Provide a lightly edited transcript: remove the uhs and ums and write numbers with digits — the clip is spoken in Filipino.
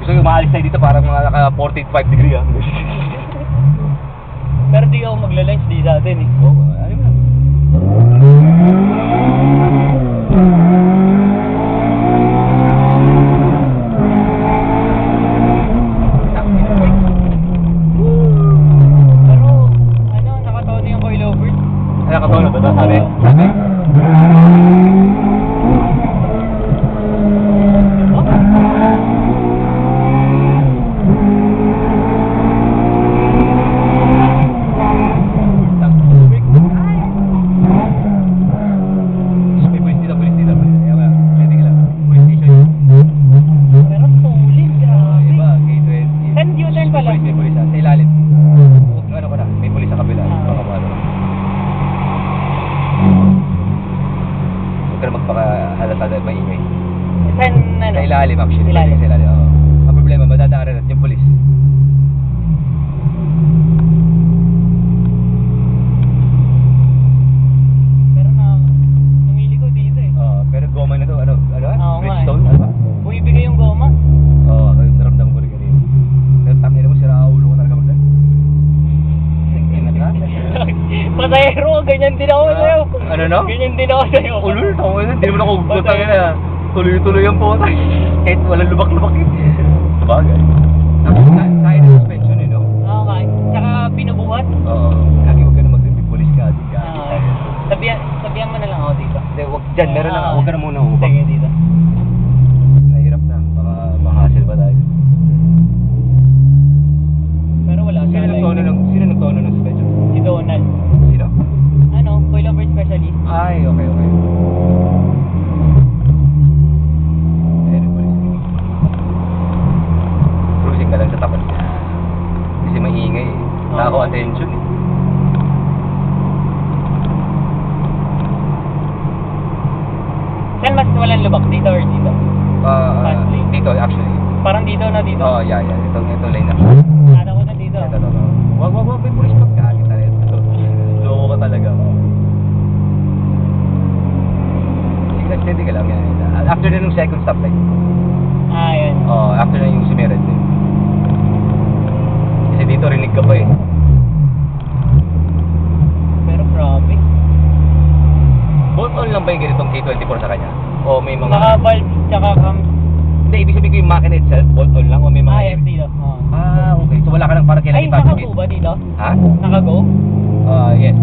Gusto ko maalis tayo dito parang mga naka 45 degree ah. Pero di ako magla-lunch di sa atin eh. Oo, ano mo lang. Pero, ano, nakatono yung coilovers. Ay, nakatono ba ito? Sabi? Sabi? Pero tuling, grabe. Saan U-turn pala? May pulis sa ilalim. Ano ko na, may pulis sa kabila. Baka paano. Huwag ka na magpakahalata dahil maingay. Saan, ano? Sa ilalim actually. Ilalim. Sa ilalim, oo. Ang problema, madadaanan natin yung pulis. Pero namili ko dito eh. Pero goma na to, ano? Ano? Oo nga eh. Bridgestone? Ano ba? Bumibigay yung goma. Oo, naramdaman ko rin kanina. Pero tangina mo, sira ulo ko talaga magdala. Ingat ka. Pasahero, ganyan din ako sa'yo. Ano no? Ganyan din ako sa'yo. Ulul, tama na. Hindi naman ako gutangin na. Tuloy-tuloy ang puta. Kahit walang lubak-lubak yun. Sabagay. Kaya na suspension eh, no? Oo, kahit. Tsaka binubuhat. Oo. Lagi huwag ka na magpipulis ka. Sabihan mo na lang ako dito. Hindi, huwag dyan. Meron lang. Huwag ka na muna hubak. Sige, dito. Nahirap na. Baka makahasil ba tayo? Pero wala siya. Sino nagtono ng suspension? Si Donald. Sino? Ano, coilover specialist. Ay, okay. Ayun, pulis. Cruising ka lang sa tapat niya. Kasi maingay eh. Tako attention eh. Saan mas walang lubak? Dito or dito? Fast lane. Dito actually. Parang dito na dito. Oh, yeah. Ito lane na. Kala ko na dito. Ito. Wag. May pulis pagkalit na rin. Loko ka talaga. Steady ka lang yan. After na nung second stoplight. Yun. After na yung sumired din. Kasi dito rinig ka pa eh. Pero grabe. Bolt-on lang ba yung ganitong K24 sa kanya? O may mga... Naka-valve, tsaka cams. Hindi, ibig sabihin ko yung makina itself, bolt-on lang o may mga... dito. Okay. So wala ka nang parang Ay, kailangan naka-go ba dito? Ha? Naka-go? Yes.